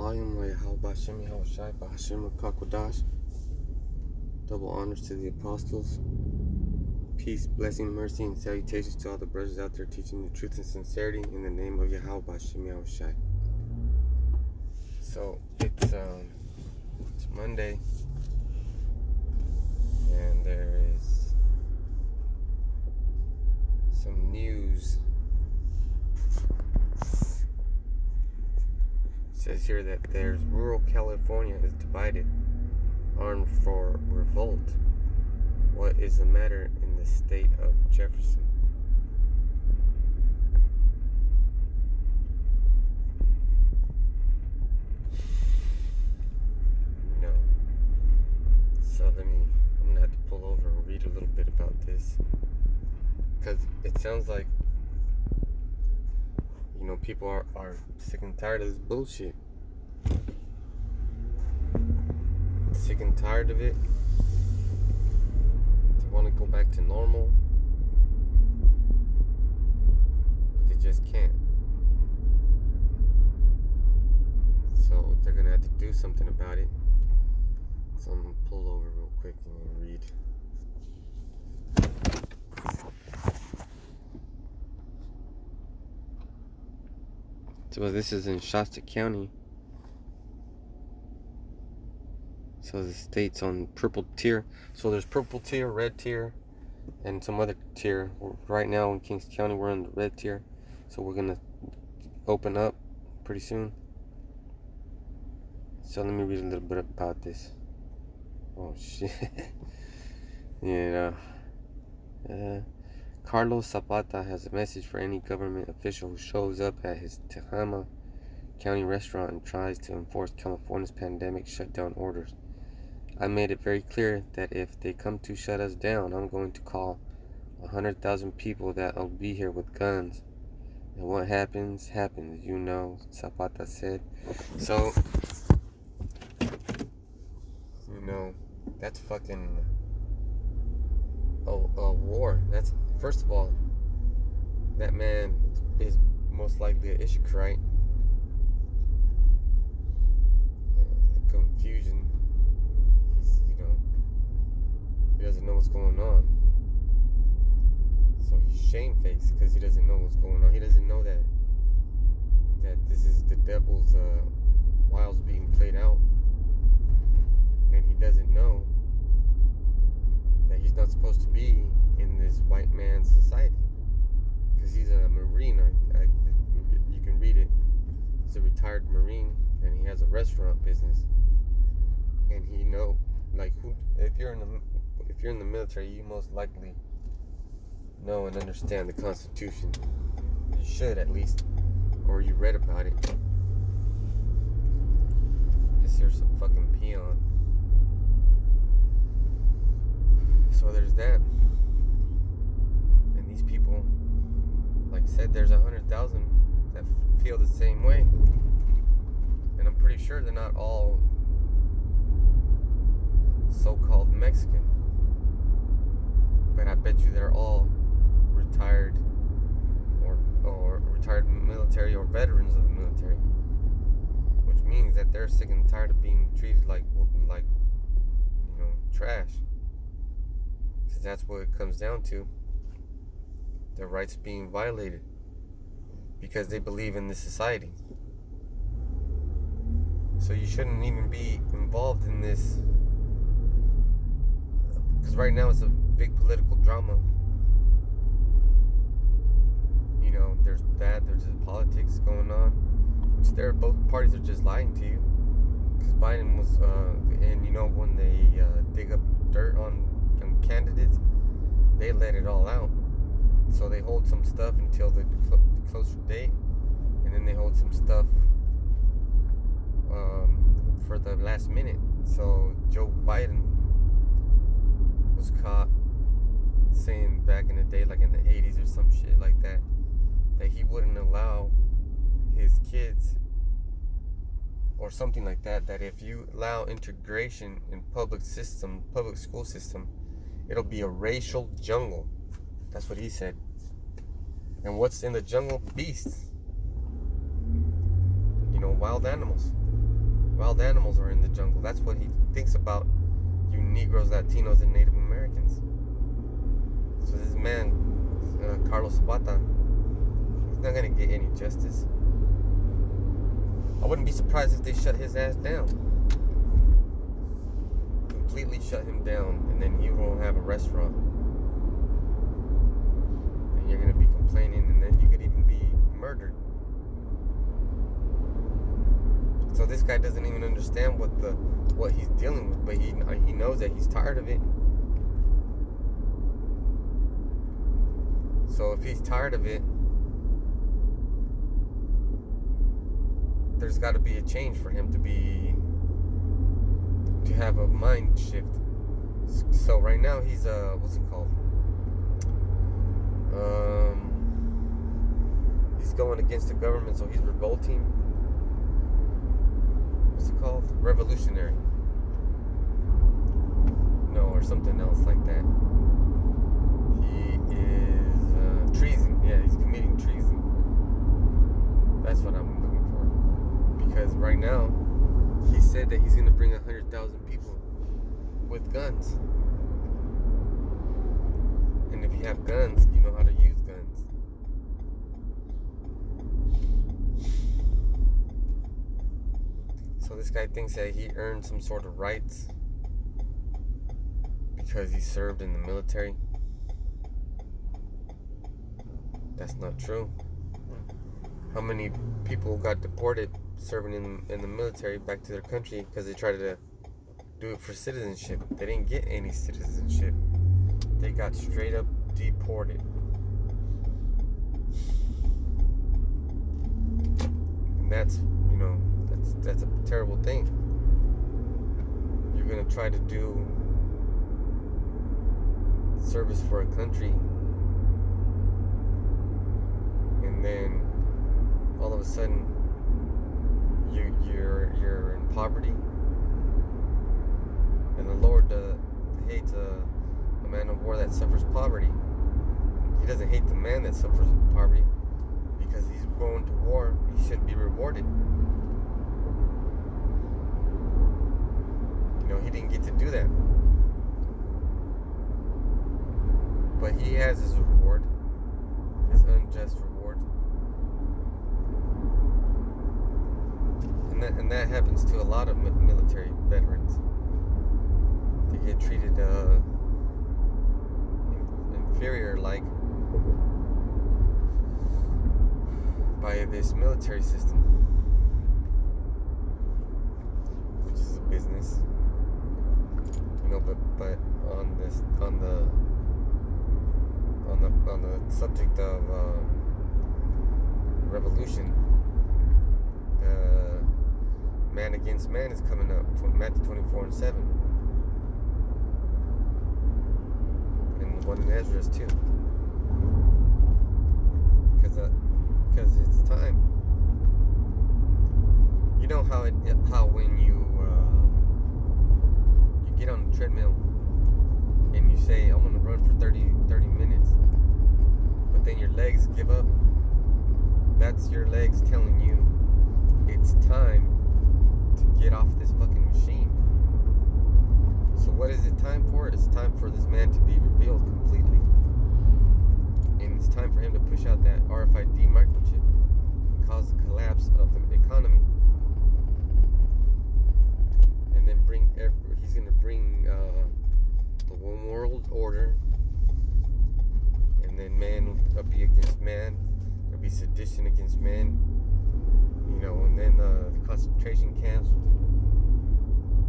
Ayam Bashim Yahushai Bahashim Kakodash. Double honors to the apostles. Peace, blessing, mercy, and salutations to all the brothers out there teaching the truth and sincerity in the name of Yahweh Bashim Yahushai. So it's Monday, and there is some news. It says here that there's rural California is divided, armed for revolt. What is the matter in the state of Jefferson? No. So I'm gonna have to pull over and read a little bit about this, because it sounds like, people are sick and tired of this bullshit. Sick and tired of it. They want to go back to normal, but they just can't. So they're gonna have to do something about it. So I'm gonna pull over real quick and read. So this is in Shasta County. So the state's on purple tier. So there's purple tier, red tier, and some other tier. Right now in Kings County, we're in the red tier. So we're gonna open up pretty soon. So let me read a little bit about this. Oh shit. Carlos Zapata has a message for any government official who shows up at his Tehama County restaurant and tries to enforce California's pandemic shutdown orders. I made it very clear that if they come to shut us down, I'm going to call 100,000 people that'll be here with guns. And what happens, Zapata said. So, that's fucking a war. That's, first of all, that man is most likely an Ishikite. Confusion. He doesn't know what's going on. So he's shamefaced because he doesn't know what's going on. He doesn't know that this is the devil's wiles being played out. And he doesn't know that he's not supposed to be in this white man's society. Because he's a Marine. You can read it. He's a retired Marine, and he has a restaurant business. And he if you're in the military, you most likely know and understand the Constitution. You should, at least, or you read about it. This here's some fucking peon. So there's that. And these people, like I said, there's 100,000 that feel the same way. And I'm pretty sure they're not all so-called Mexican. But I bet you they're all retired or retired military or veterans of the military. Which means that they're sick and tired of being treated like trash. Because that's what it comes down to. Their rights being violated. Because they believe in this society. So you shouldn't even be involved in this. Because right now it's a big political drama. There's that, there's the politics going on. Which both parties are just lying to you. Because Biden was, when they dig up dirt on candidates, they let it all out. So they hold some stuff until the closer date. And then they hold some stuff for the last minute. So Joe Biden was caught saying back in the day, like in the 80s or some shit like that he wouldn't allow his kids, or something like that if you allow integration in public school system, it'll be a racial jungle. That's what he said. And what's in the jungle? Beasts. Wild animals. Wild animals are in the jungle. That's what he thinks about you Negroes, Latinos, and Native Americans. So this man, Carlos Zapata, he's not going to get any justice. I wouldn't be surprised if they shut his ass down. Completely shut him down, and then he won't have a restaurant. And you're going to be complaining, and then you could even be murdered. So this guy doesn't even understand what he's dealing with, but he knows that he's tired of it. So if he's tired of it, there's got to be a change for him to have a mind shift. So right now he's what's it called? He's going against the government, so he's revolting. What's it called? Revolutionary. No, or something else like that. He is treason. Yeah, he's committing treason. That's what I'm looking for. Because right now, he said that he's going to bring 100,000 people with guns. And if you have guns, you know how to use guns. So this guy thinks that he earned some sort of rights because he served in the military. That's not true. How many people got deported serving in the military back to their country because they tried to do it for citizenship? They didn't get any citizenship. They got straight up deported. And that's a terrible thing. You're gonna try to do service for a country, and then all of a sudden you're in poverty, and the Lord hates a man of war that suffers poverty. He doesn't hate the man that suffers poverty, because he's going to war. He should be rewarded. He didn't get to do that, but he has his reward, his unjust reward, and that happens to a lot of military veterans. They get treated inferior, like, by this military system, which is a business. But on the subject of revolution, man against man is coming up, Matthew 24:7, and one in Ezra's too, because it's time. You know how when you get on the treadmill and you say, I'm going to run for 30 minutes, but then your legs give up. That's your legs telling you it's time to get off this fucking machine. So what is it time for? It's time for this man to be revealed completely. And it's time for him to push out that RFID microchip and cause the collapse of the economy. And then he's going to bring the one world order, and then man will be against man. There'll be sedition against man, and then the concentration camps,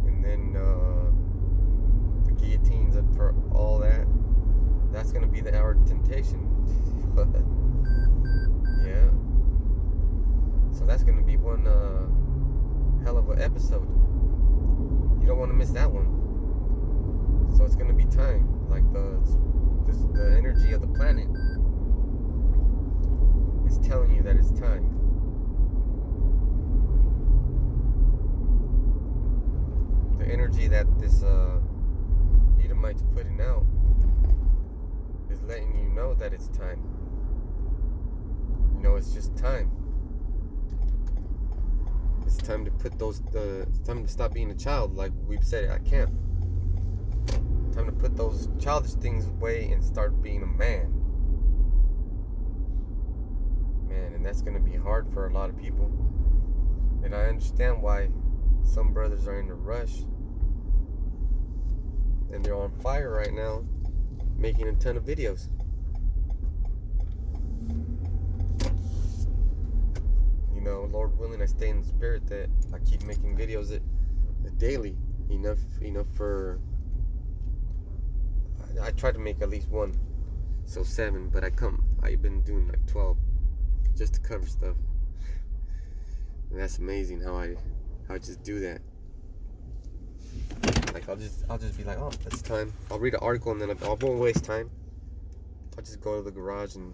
and then the guillotines, and for all that. That's going to be the hour of temptation. Yeah. So that's going to be one hell of an episode. You don't want to miss that one. So it's going to be time. Like the energy of the planet is telling you that it's time. The energy that this Edomite's putting out is letting you know that it's time. It's just time. It's time to put it's time to stop being a child, like we've said at camp. Time to put those childish things away and start being a man. Man, and that's gonna be hard for a lot of people. And I understand why some brothers are in a rush. And they're on fire right now, making a ton of videos. You know, Lord willing, I stay in the spirit that I keep making videos daily. Enough for... I try to make at least one. So 7, but I've been doing like 12 just to cover stuff. And that's amazing how I just do that. Like I'll just be like, oh, it's time. I'll read an article and then I won't waste time. I'll just go to the garage and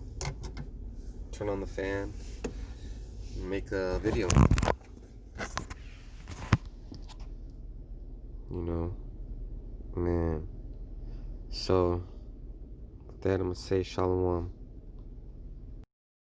turn on the fan and make a video. You know, man. So with that, I'm gonna say shalom.